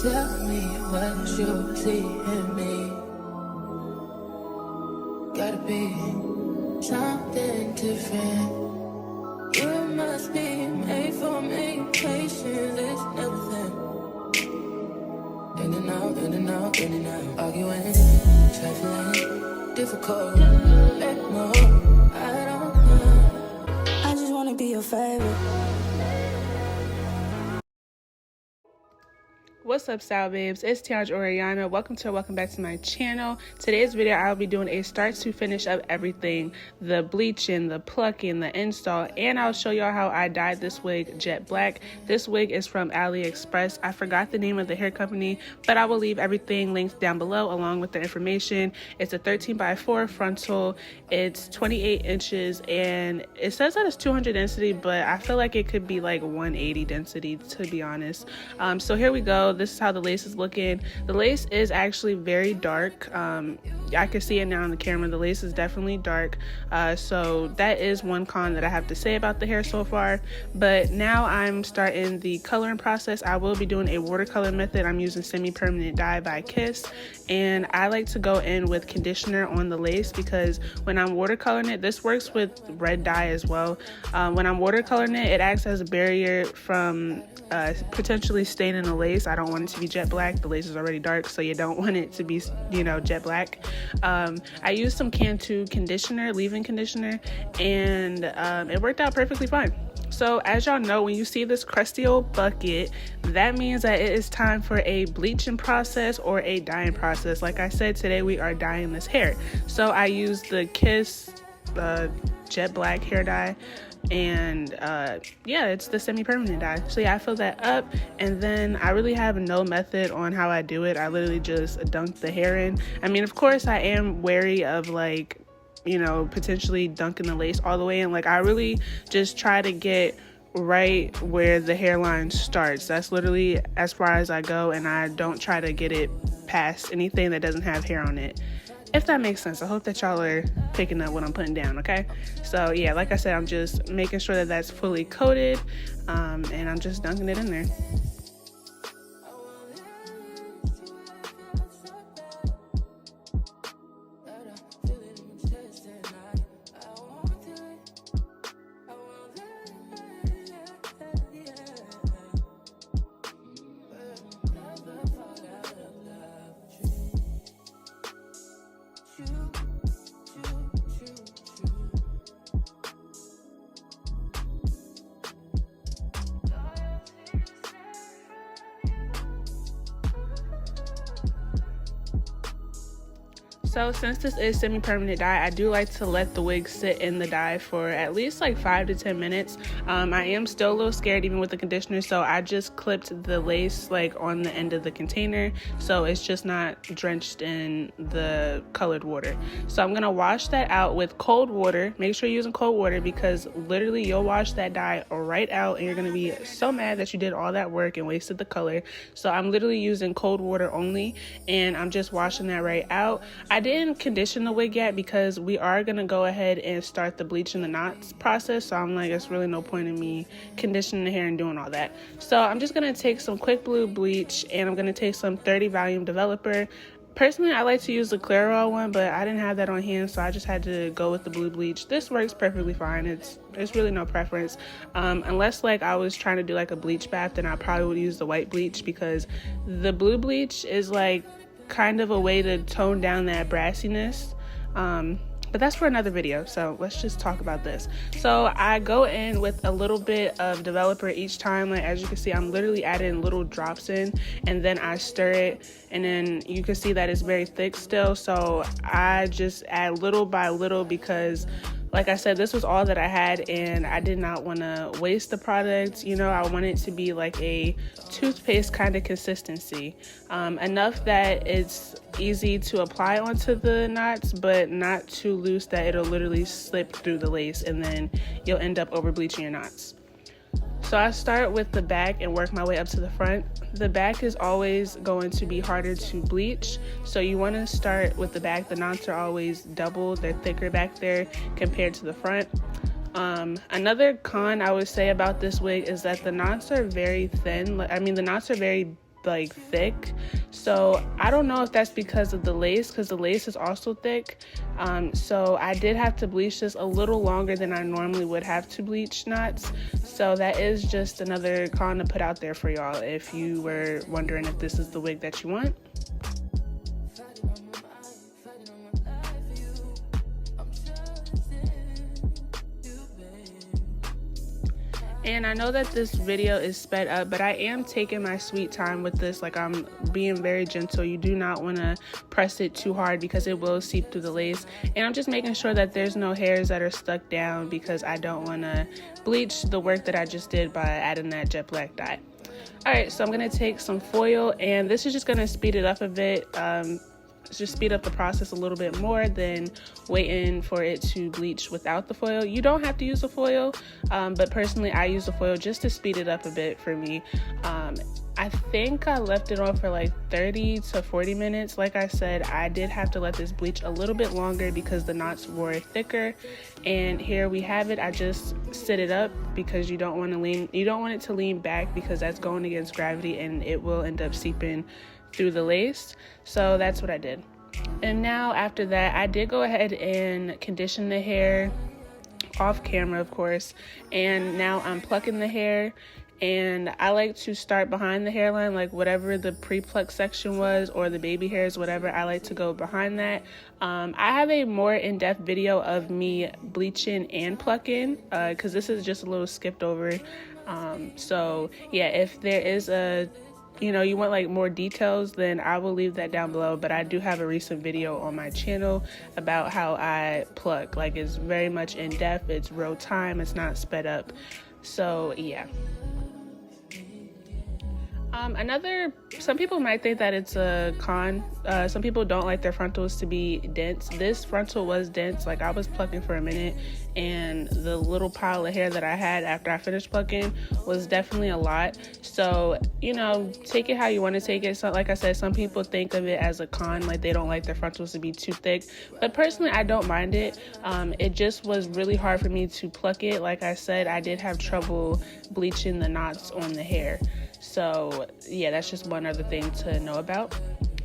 Tell me what you see in me. Gotta be something different. You must be made for me. Patience is everything. In and out, in and out, in and out. Arguing, trifling, difficult. Let more, I don't know. I just wanna be your favorite. What's up, style babes? It's Tiara Oriana. Welcome back to my channel. Today's video, I'll be doing a start to finish of everything: the bleaching, the plucking, the install, and I'll show y'all how I dyed this wig jet black. This wig is from Aliexpress. I forgot the name of the hair company, but I will leave everything linked down below along with the information. It's a 13x4 frontal. It's 28 inches, and it says that it's 200 density, but I feel like it could be like 180 density, to be honest. So here we go. This is how the lace is looking. The lace is actually very dark. I can see it now on the camera. The lace is definitely dark. So that is one con that I have to say about the hair so far. But now I'm starting the coloring process. I will be doing a watercolor method. I'm using semi-permanent dye by Kiss. And I like to go in with conditioner on the lace because when I'm watercoloring it, this works with red dye as well. When I'm watercoloring it, it acts as a barrier from potentially staining the lace. I don't want it to be jet black. The lace is already dark, so you don't want it to be, jet black. I used some Cantu conditioner, leave-in conditioner, and it worked out perfectly fine. So as y'all know, when you see this crusty old bucket, that means that it is time for a bleaching process or a dyeing process. Like I said, today we are dyeing this hair. So I used the Kiss jet black hair dye, and yeah, it's the semi-permanent dye. So yeah, I fill that up, and then I really have no method on how I do it. I literally just dunk the hair in. I mean, of course I am wary of potentially dunking the lace all the way in. Like, I really just try to get right where the hairline starts. That's literally as far as I go, and I don't try to get it past anything that doesn't have hair on it, if that makes sense. I hope that y'all are picking up what I'm putting down, okay? So yeah, like I said, I'm just making sure that that's fully coated, and I'm just dunking it in there. So since this is semi-permanent dye, I do like to let the wig sit in the dye for at least like 5 to 10 minutes. I am still a little scared even with the conditioner, so I just clipped the lace like on the end of the container, so it's just not drenched in the colored water. So I'm gonna wash that out with cold water. Make sure you're using cold water, because literally you'll wash that dye right out and you're gonna be so mad that you did all that work and wasted the color. So I'm literally using cold water only, and I'm just washing that right out. I didn't condition the wig yet because we are going to go ahead and start the bleaching the knots process. So I'm like, it's really no point in me conditioning the hair and doing all that. So I'm just going to take some quick blue bleach, and I'm going to take some 30 volume developer. Personally, I like to use the Clairol one, but I didn't have that on hand, so I just had to go with the blue bleach. This works perfectly fine. It's really no preference. Unless like I was trying to do like a bleach bath, then I probably would use the white bleach, because the blue bleach is like kind of a way to tone down that brassiness, but that's for another video. So let's just talk about this. So I go in with a little bit of developer each time. Like, as you can see, I'm literally adding little drops in, and then I stir it, and then you can see that it's very thick still. So I just add little by little, because like I said, this was all that I had, and I did not want to waste the product. I want it to be like a toothpaste kind of consistency. Enough that it's easy to apply onto the knots, but not too loose that it'll literally slip through the lace, and then you'll end up over bleaching your knots. So I start with the back and work my way up to the front. The back is always going to be harder to bleach, so you want to start with the back. The knots are always double, they're thicker back there compared to the front. Another con I would say about this wig is that the knots are very thin. I mean, the knots are very like thick. So I don't know if that's because of the lace, because the lace is also thick. So I did have to bleach this a little longer than I normally would have to bleach knots. So that is just another con to put out there for y'all if you were wondering if this is the wig that you want. And I know that this video is sped up, but I am taking my sweet time with this. Like, I'm being very gentle. You do not want to press it too hard because it will seep through the lace. And I'm just making sure that there's no hairs that are stuck down because I don't want to bleach the work that I just did by adding that jet black dye. All right, so I'm going to take some foil, and this is just going to speed it up a bit. Just speed up the process a little bit more than waiting for it to bleach without the foil. You don't have to use the foil, but personally I use the foil just to speed it up a bit for me. I think I left it on for like 30 to 40 minutes. Like I said, I did have to let this bleach a little bit longer because the knots were thicker. And here we have it. I just sit it up because you don't want it to lean back because that's going against gravity and it will end up seeping through the lace. So that's what I did. And now after that, I did go ahead and condition the hair off camera, of course, and now I'm plucking the hair. And I like to start behind the hairline, like whatever the pre-pluck section was or the baby hairs, whatever, I like to go behind that. I have a more in-depth video of me bleaching and plucking because this is just a little skipped over. So yeah, if there is you want like more details, then I will leave that down below. But I do have a recent video on my channel about how I pluck. Like, it's very much in depth, it's real time, it's not sped up. So yeah. Some people might think that it's a con. Some people don't like their frontals to be dense. This frontal was dense. Like, I was plucking for a minute, and the little pile of hair that I had after I finished plucking was definitely a lot. So, take it how you want to take it. So, like I said, some people think of it as a con, like they don't like their frontals to be too thick. But personally, I don't mind it. It just was really hard for me to pluck it. Like I said, I did have trouble bleaching the knots on the hair. So yeah, that's just one other thing to know about.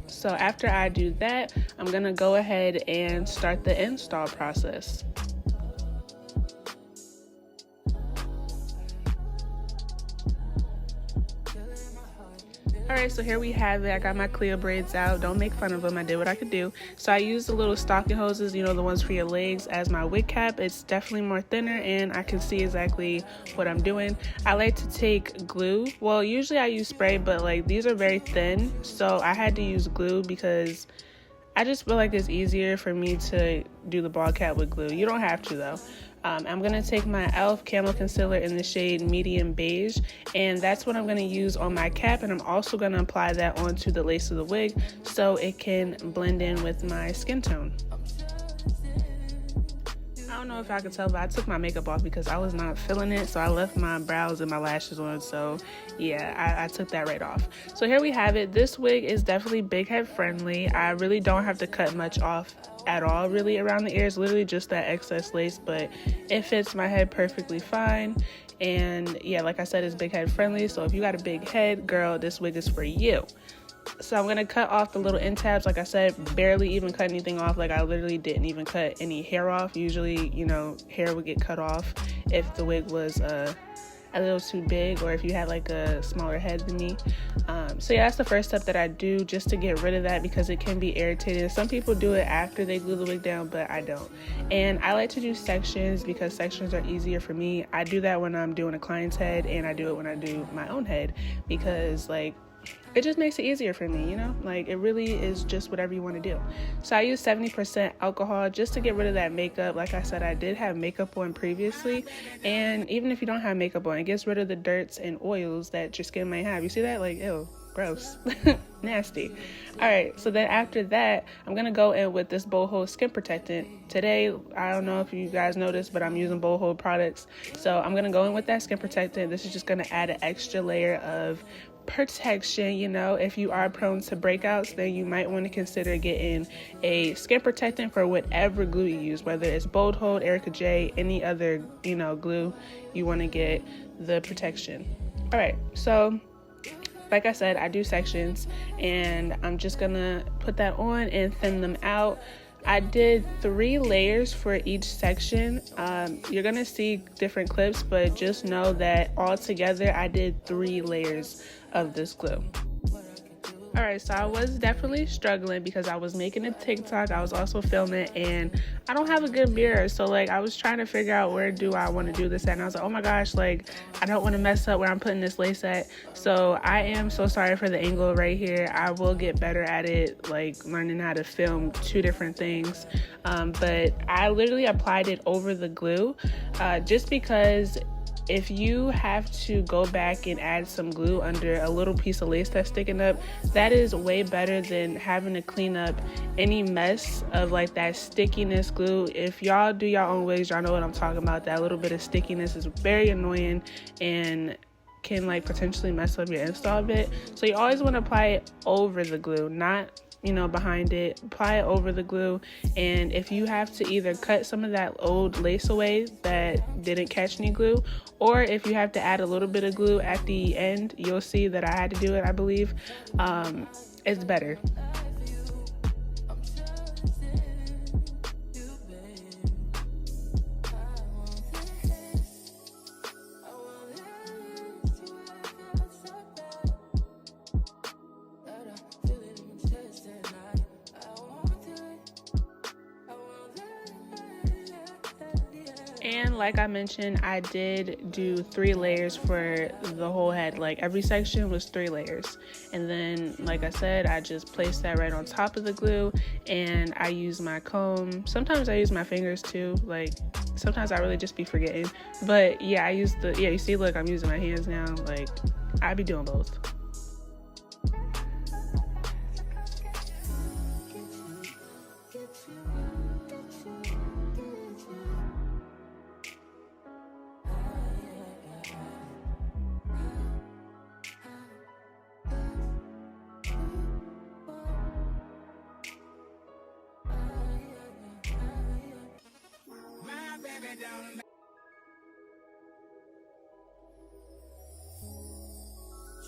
So after I do that, I'm gonna go ahead and start the install process. Alright, so here we have it. I got my clear braids out. Don't make fun of them. I did what I could do. So I used the little stocking hoses, the ones for your legs, as my wig cap. It's definitely more thinner and I can see exactly what I'm doing. I like to take glue. Well, usually I use spray, but like these are very thin. So I had to use glue because I just feel like it's easier for me to do the ball cap with glue. You don't have to though. I'm going to take my e.l.f. Camo Concealer in the shade Medium Beige, and that's what I'm going to use on my cap, and I'm also going to apply that onto the lace of the wig so it can blend in with my skin tone. I don't know if I could tell, but I took my makeup off because I was not feeling it, so I left my brows and my lashes on. So yeah, I took that right off. So here we have it. This wig is definitely big head friendly. I really don't have to cut much off at all really around the ears, literally just that excess lace, but it fits my head perfectly fine. And yeah, like I said, it's big head friendly, so if you got a big head, girl, this wig is for you. So I'm gonna cut off the little end tabs. Like I said, barely even cut anything off. Like, I literally didn't even cut any hair off. Usually, hair would get cut off if the wig was a little too big, or if you had like a smaller head than me. So yeah, that's the first step that I do, just to get rid of that, because it can be irritating. Some people do it after they glue the wig down, but I don't. And I like to do sections because sections are easier for me. I do that when I'm doing a client's head, and I do it when I do my own head, because like it just makes it easier for me, like it really is just whatever you want to do. So I use 70% alcohol just to get rid of that makeup. Like I said, I did have makeup on previously, and even if you don't have makeup on, it gets rid of the dirts and oils that your skin might have. You see that? Like, ew, gross. Nasty. All right, so then after that, I'm gonna go in with this Boho skin protectant. Today, I don't know if you guys noticed, but I'm using Boho products, so I'm gonna go in with that skin protectant. This is just gonna add an extra layer of protection. If you are prone to breakouts, then you might want to consider getting a skin protectant for whatever glue you use, whether it's Bold Hold, Erica J, any other glue. You want to get the protection. All right, so like I said, I do sections, and I'm just gonna put that on and thin them out. I did 3 layers for each section. You're gonna see different clips, but just know that all together I did 3 layers of this glue. Alright, so I was definitely struggling because I was making a TikTok, I was also filming, and I don't have a good mirror, so like I was trying to figure out where do I want to do this at, and I was like, oh my gosh, like I don't want to mess up where I'm putting this lace at. So I am so sorry for the angle right here. I will get better at it, like learning how to film 2 different things, but I literally applied it over the glue, just because if you have to go back and add some glue under a little piece of lace that's sticking up, that is way better than having to clean up any mess of like that stickiness glue. If y'all do your own wigs, y'all know what I'm talking about. That little bit of stickiness is very annoying and can like potentially mess up your install a bit. So you always want to apply it over the glue, not behind it. Apply it over the glue. And if you have to either cut some of that old lace away that didn't catch any glue, or if you have to add a little bit of glue at the end, you'll see that I had to do it, I believe. It's better. And like I mentioned, I did do 3 layers for the whole head. Like every section was 3 layers. And then, like I said, I just placed that right on top of the glue, and I use my comb. Sometimes I use my fingers too. Like sometimes I really just be forgetting. But yeah, I use you see, look, I'm using my hands now. Like I be doing both.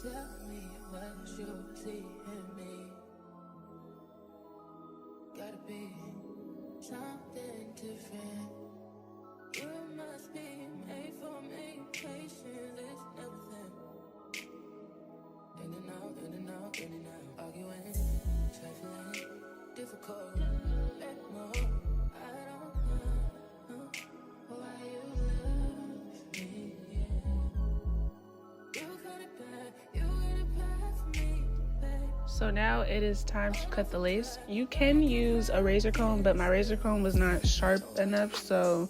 Tell me what you see in me. Gotta be something different. You must be made for me. Patience is nothing. In and out, in and out, in and out. Arguing, trifling, difficult. Let more. I don't know why you love me. You got it bad. You got it bad for me, babe. So now it is time to cut the lace. You can use a razor comb, but my razor comb was not sharp enough, so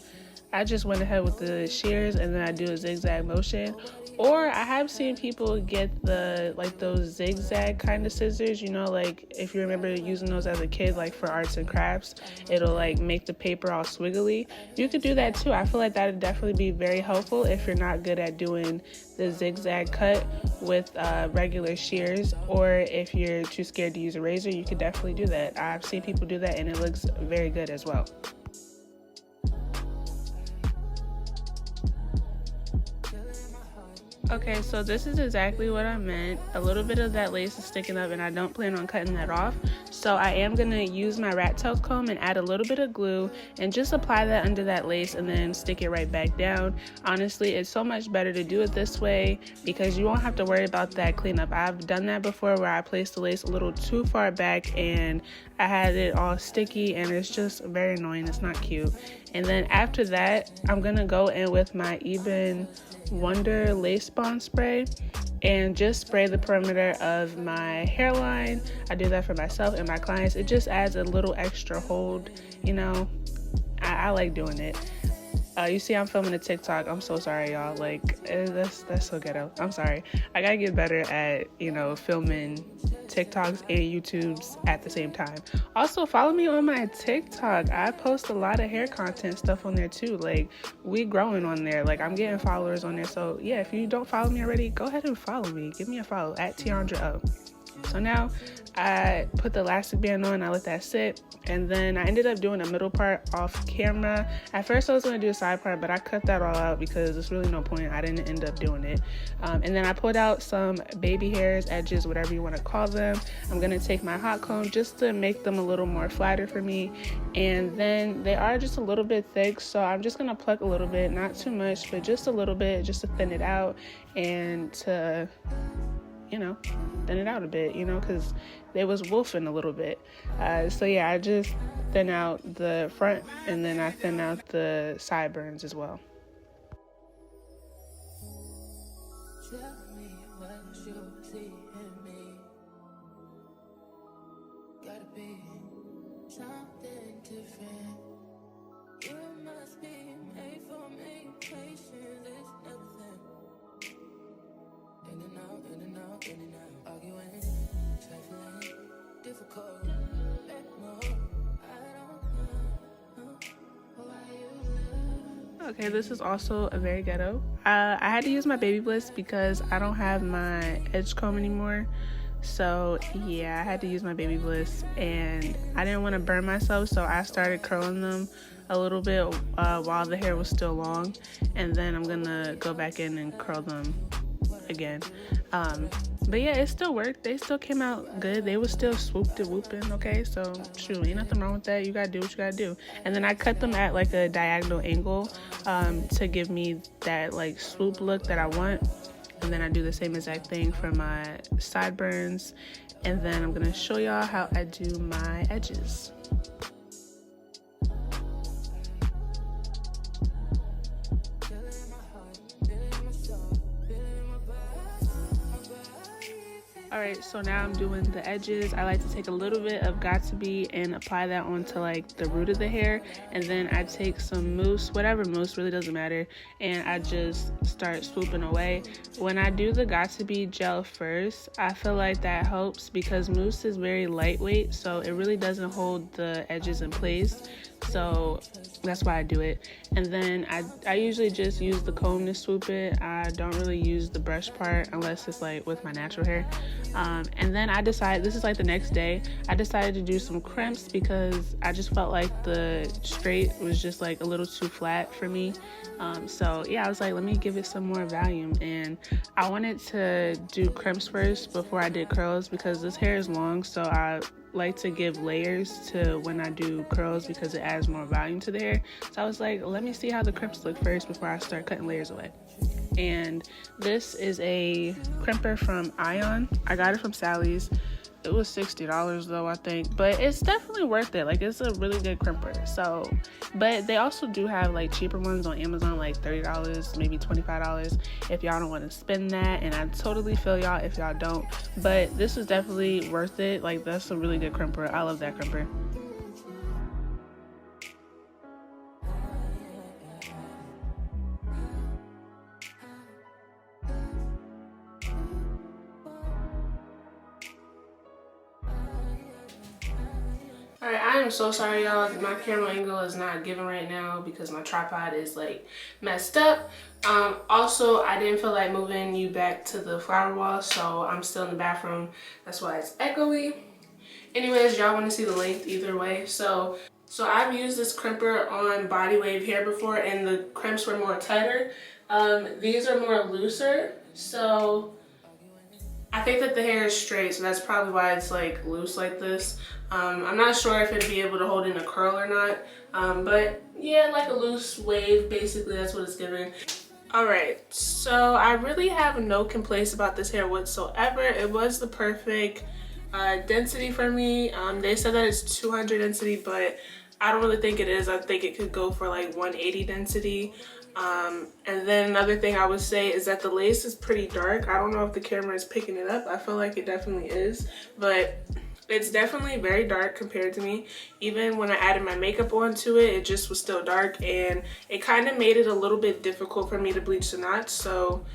I just went ahead with the shears and then I do a zigzag motion. Or I have seen people get those zigzag kind of scissors, like if you remember using those as a kid, like for arts and crafts, it'll like make the paper all swiggly. You could do that too. I feel like that would definitely be very helpful if you're not good at doing the zigzag cut with regular shears, or if you're too scared to use a razor, you could definitely do that. I've seen people do that and it looks very good as well. Okay, so this is exactly what I meant. A little bit of that lace is sticking up and I don't plan on cutting that off. So I am going to use my rat tail comb and add a little bit of glue and just apply that under that lace and then stick it right back down. Honestly, it's so much better to do it this way because you won't have to worry about that cleanup. I've done that before where I placed the lace a little too far back and I had it all sticky and it's just very annoying. It's not cute. And then after that, I'm going to go in with my Even Wonder Lace Bond spray and just spray the perimeter of my hairline. I do that for myself and my clients. It just adds a little extra hold, I like doing it. You see I'm filming a TikTok. I'm so sorry, y'all. Like, that's so ghetto. I'm sorry. I gotta get better at, filming TikToks and YouTubes at the same time. Also, follow me on my TikTok. I post a lot of hair content stuff on there too. Like, we growing on there. Like, I'm getting followers on there. So, yeah, if you don't follow me already, go ahead and follow me. Give me a follow at Tiandra O. So now I put the elastic band on, I let that sit, and then I ended up doing a middle part off camera. At first I was going to do a side part, but I cut that all out because there's really no point. I didn't end up doing it. And then I pulled out some baby hairs, edges, whatever you want to call them. I'm going to take my hot comb just to make them a little more flatter for me. And then they are just a little bit thick, so I'm just going to pluck a little bit, not too much, but just a little bit, just to thin it out and to, you know, thin it out a bit, you know, because they was wolfing a little bit. So yeah, I just thin out the front and then I thin out the sideburns as well. Tell me what you see in me. Gotta be something different. You must be made for me. Patience is everything. In and out, in and out, in and out. Arguing, trifling, difficult. Let more. I don't know why you love. Okay, this is also a very ghetto. I had to use my baby bliss because I don't have my edge comb anymore. So yeah, I had to use my baby bliss and I didn't want to burn myself, so I started curling them a little bit while the hair was still long, and then I'm gonna go back in and curl them again. But yeah, it still worked. They still came out good. They were still swooped and whooping, okay? So shoot, ain't nothing wrong with that. You gotta do what you gotta do. And then I cut them at like a diagonal angle to give me that like swoop look that I want. And then I do the same exact thing for my sideburns. And then I'm gonna show y'all how I do my edges. Alright, so now I'm doing the edges. I like to take a little bit of Got2b and apply that onto like the root of the hair, and then I take some mousse, whatever mousse, really doesn't matter, and I just start swooping away. When I do the Got2b gel first, I feel like that helps because mousse is very lightweight, so it really doesn't hold the edges in place. So that's why I do it. And then I usually just use the comb to swoop it. I don't really use the brush part unless it's like with my natural hair. And then I decided, this is like the next day, I decided to do some crimps because I just felt like the straight was just like a little too flat for me. So yeah, I was like, let me give it some more volume. And I wanted to do crimps first before I did curls because this hair is long, so I like to give layers to when I do curls because it adds more volume to the hair. So I was like, let me see how the crimps look first before I start cutting layers away. And this is a crimper from Ion. I got it from Sally's. It was $60 though, I think, but it's definitely worth it. Like, it's a really good crimper. So, but they also do have like cheaper ones on Amazon, like $30, maybe $25 if y'all don't want to spend that. And I totally feel y'all if y'all don't, but this is definitely worth it. Like, that's a really good crimper. I love that crimper. Alright, I am so sorry y'all, my camera angle is not giving right now because my tripod is like messed up. Also, I didn't feel like moving you back to the flower wall, so I'm still in the bathroom. That's why it's echoey. Anyways, y'all want to see the length either way. So I've used this crimper on body wave hair before and the crimps were more tighter. These are more looser, so I think that the hair is straight, so that's probably why it's like loose like this. I'm not sure if it'd be able to hold in a curl or not, but yeah, like a loose wave, basically that's what it's giving. Alright, so I really have no complaints about this hair whatsoever. It was the perfect density for me. They said that it's 200 density, but I don't really think it is. I think it could go for like 180 density. And then another thing I would say is that the lace is pretty dark. I don't know if the camera is picking it up. I feel like it definitely is, but it's definitely very dark compared to me. Even when I added my makeup onto it, it just was still dark, and it kind of made it a little bit difficult for me to bleach the knots. So,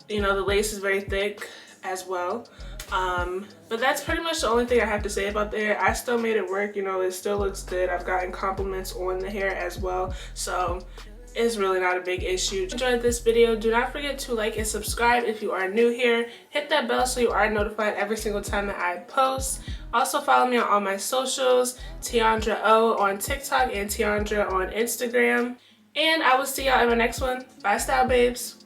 you know, the lace is very thick as well. But that's pretty much the only thing I have to say about the hair. I still made it work, you know, it still looks good. I've gotten compliments on the hair as well. So It's really not a big issue. If you enjoyed this video, do not forget to like and subscribe if you are new here. Hit that bell so you are notified every single time that I post. Also follow me on all my socials, Tiandra O on TikTok and Tiandra on Instagram. And I will see y'all in my next one. Bye, style babes.